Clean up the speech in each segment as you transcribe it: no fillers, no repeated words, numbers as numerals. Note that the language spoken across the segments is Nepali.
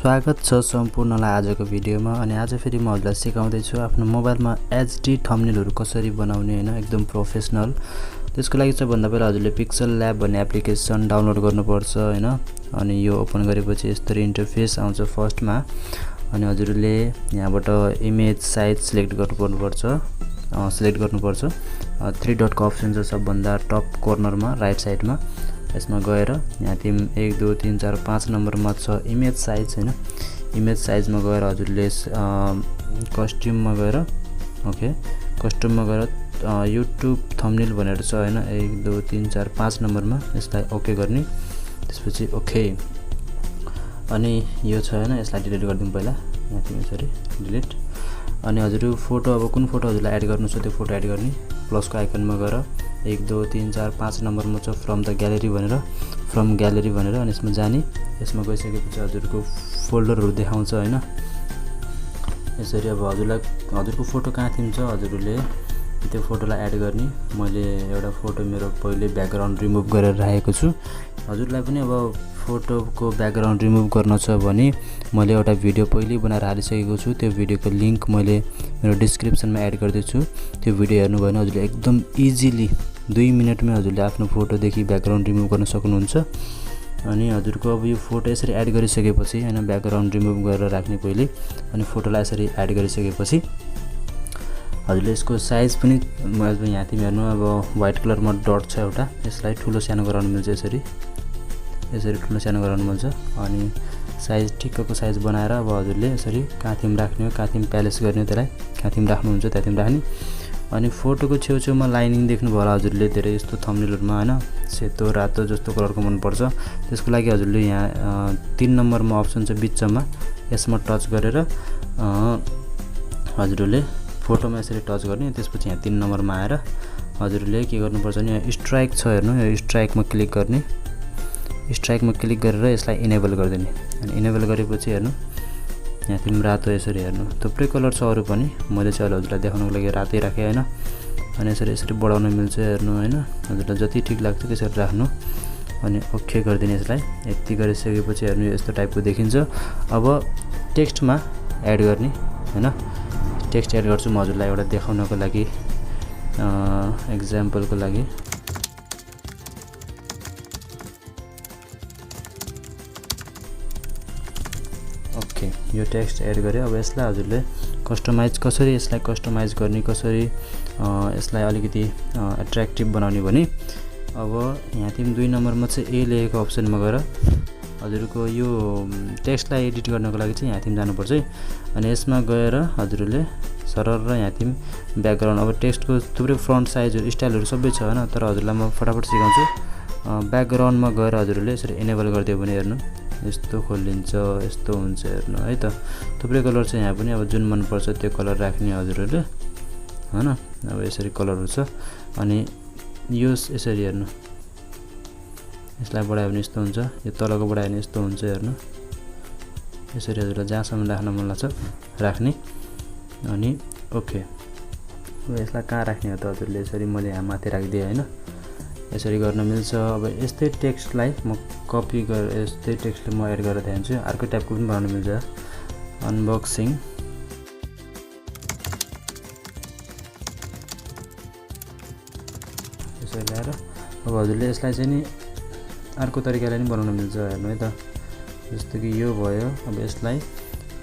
स्वागत छ सम्पूर्णलाई आजको भिडियोमा। अनि आज फेरि म हजुरलाई सिकाउँदै छु आफ्नो मोबाइलमा एचडी थम्बनेलहरु कसरी बनाउने हैन, एकदम प्रोफेसनल। त्यसको लागि चाहिँ भन्दा पहिला हजुरले पिक्सल ल्याब भन्ने एप्लिकेसन डाउनलोड गर्नुपर्छ हैन। अनि यो ओपन गरेपछि यस्तरी इन्टरफेस आउँछ फर्स्टमा। अनि हजुरले यहाँबाट इमेज साइज सिलेक्ट गर्नुपर्छ। 3 डटको अप्सन छ सबभन्दा टप कर्नरमा राइट साइडमा। यसमा गएर यहाँ तिम 1 2 3 4 5 नम्बरमा छ इमेज साइज हैन। इमेज साइजमा गएर हजुरले कस्ट्युममा गएर कस्ट्युममा गएर युट्युब थम्बनेल भनेर छ हैन। 1 2 3 4 5 नम्बरमा यसलाई ओके गर्ने। त्यसपछि ओके अनि यो छ हैन, यसलाई डिलिट गर्दिउँ पहिला। यहाँ तिमी यसरी डिलिट। अनि हजुरको फोटो अब कुन फोटो हजुरलाई एड गर्नु छ त्यो फोटो एड गर्ने। प्लसको आइकनमा गएर 1 2 3 4 5 नम्बरमा छ फ्रम द ग्यालेरी भनेर अनि यसमा जाने। यसमा गइसकेपछि हजुरको फोल्डरहरु देखाउँछ हैन। यसरी अब हजुरको फोटो कहाँ थिन्छ हजुरले त्यो फोटोलाई एड गर्ने। मैले एउटा फोटो मेरो पहिले ब्याकग्राउन्ड रिमुभ गरेर राखेको छु। हजुरलाई पनि अब फोटोको ब्याकग्राउन्ड रिमुभ गर्न छ भने मैले एउटा भिडियो पहिले बनाएर हालिसकेको छु। त्यो भिडियोको लिंक मैले मेरो डिस्क्रिप्सनमा एड गर्दैछु। त्यो भिडियो हेर्नु भयो भने हजुरले एकदम इजिली 2 मिनेटमै हजुरले आफ्नो फोटोदेखि ब्याकग्राउन्ड रिमुभ गर्न सक्नुहुन्छ। अनि हजुरको अब यो फोटो यसरी एड गरिसकेपछि हैन, ब्याकग्राउन्ड रिमुभ गरेर राख्ने पहिले। अनि फोटोलाई यसरी एड गरिसकेपछि हजुरले यसको साइज पनि यहाँ तिमी हेर्नु। अब व्हाइट कलरमा डट छ एउटा, यसलाई ठुलो सानो गराउनु मिल्छ। यसरी ठुलो सानो गराउनु मिल्छ। अनि साइज ठिक्कको साइज बनाएर अब हजुरले यसरी कहाँ थिम राख्ने हो, कहाँ थिम प्यालेस गर्ने हो, त्यसलाई कहाँ थिम राख्नुहुन्छ त्यहाँ थिम राख्ने। अनि फोटोको छेउछेउमा लाइनिङ देख्नु भयो होला हजुरले धेरै यस्तो थम्बनेलहरुमा हैन, सेतो रातो जस्तो कलरको मन पर्छ। त्यसको लागि हजुरले यहाँ 3 नम्बरमा अप्सन छ बिचमा, यसमा टच गरेर हजुरले फोटोमा यसरी टच गर्ने। त्यसपछि यहाँ 3 नम्बरमा आएर हजुरले के गर्नुपर्छ भने यहाँ स्ट्राइक छ हेर्नु, यो स्ट्राइकमा क्लिक गर्ने। स्ट्राइकमा क्लिक गरेर यसलाई इनेबल गरिदिने। अनि इनेबल गरेपछि हेर्नु यहाँ तिम रातो यसरी हेर्नु। थुप्रै कलर छ अरु पनि, मैले चाहिँ हजुरलाई देखाउनको लागि रातै राखे हैन। अनि यसरी बढाउन मिल्छ हेर्नु हैन। हजुरलाई जति ठीक लाग्छ त्यसरी राख्नु। अनि ओके गरिदिने यसलाई। यति गरिसकेपछि हेर्नु यस्तो टाइपको देखिन्छ। अब टेक्स्टमा एड गर्ने हैन। टेक्स्ट एड गर्छु म हजुरलाई एउटा देखाउनको लागि, एक्जाम्पलको लागि। ओके यो टेक्स्ट एड गरे। अब यसलाई हजुरले कस्टमाइज कसरी गर्ने, कसरी यसलाई अलिकति एट्र्याक्टिभ बनाउने भने अब यहाँ तिम 2 नम्बरमा चाहिँ ए लेखेको अप्सनमा गएर हजुरको यो टेक्स्टलाई एडिट गर्नको लागि चाहिँ यहाँ तिम जानुपर्छ है। अनि यसमा गएर हजुरले सरर र यहाँ तिम ब्याकग्राउन्ड, अब टेक्स्टको थुप्रै फ्रन्ट साइजहरु स्टाइलहरु सबै छ हैन। तर हजुरलाई म फटाफट सिकाउँछु। ब्याकग्राउन्डमा गएर हजुरले यसरी इनेबल गरिदियो भने हेर्नु यस्तो खोलिन्छ, यस्तो हुन्छ हेर्नु है त। थुप्रै कलर छ यहाँ पनि, अब जुन मन पर्छ त्यो कलर राख्ने हजुरले हैन। अब यसरी कलरहरु छ। अनि यो यसरी हेर्नु, यसलाई बढायो भने यस्तो हुन्छ, यो तलको बढायो भने यस्तो हुन्छ हेर्नु। यसरी हजुरलाई जहाँसम्म राख्न मन लाग्छ राख्ने। अनि ओके यसलाई कहाँ राख्ने हो त हजुरले यसरी मैले यहाँ माथि राखिदिए हैन। यसरी गर्न मिल्छ। अब यस्तै टेक्स्टलाई म कपी गरेर यस्तै टेक्स्टले म एड गरेर देखाउँछु। अर्को टाइपको पनि बनाउन मिल्छ। अनबक्सिङ यसरी ल्याएर अब हजुरले यसलाई चाहिँ नि अर्को तरिकाले पनि बनाउन मिल्छ हेर्नु है त। जस्तो कि यो भयो। अब यसलाई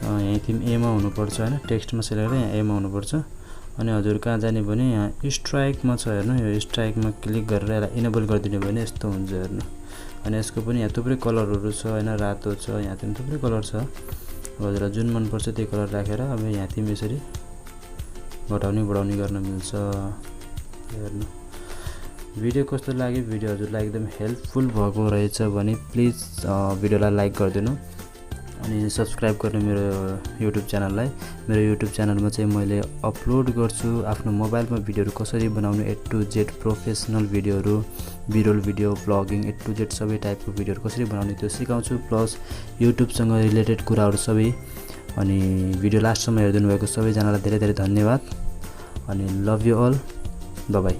यहाँ थिम ए मा हुनुपर्छ हैन, टेक्स्टमा सिलेक्ट गरेर यहाँ ए मा हुनुपर्छ। अनि हजुर कहाँ जाने भने यहाँ स्ट्राइकमा छ हेर्नु, यो स्ट्राइकमा क्लिक गरेर यसलाई इनेबल गरिदिने भने यस्तो हुन्छ हेर्नु। अनि यसको पनि यहाँ थुप्रै कलरहरु छ हैन, रातो छ, यहाँ तिम थुप्रै कलर छ। हजुरलाई जुन मन पर्छ त्यो कलर राखेर अब यहाँ तिम यसरी घटाउने बढाउने गर्न मिल्छ हेर्नु। भिडियो कस्तो लाग्यो, भिडियो हजुरलाई एकदम हेल्पफुल भएको रहेछ भने प्लिज भिडियोलाई लाइक गरिदिनु। अनि सब्स्क्राइब गर्ने मेरो युट्युब च्यानललाई। मेरो युट्युब च्यानलमा चाहिँ मैले अपलोड गर्छु आफ्नो मोबाइलमा भिडियोहरु कसरी बनाउने, A to Z प्रोफेसनल भिडियोहरु, Birol video, blogging, A to Z सबै टाइपको भिडियोहरु कसरी बनाउने त्यो सिकाउँछु। प्लस युट्युबसँग रिलेटेड कुराहरु सबै। अनि भिडियो लास्टसम्म हेर्दिनु भएको सबैजनालाई धेरै धेरै धन्यवाद। अनि love you all, bye by.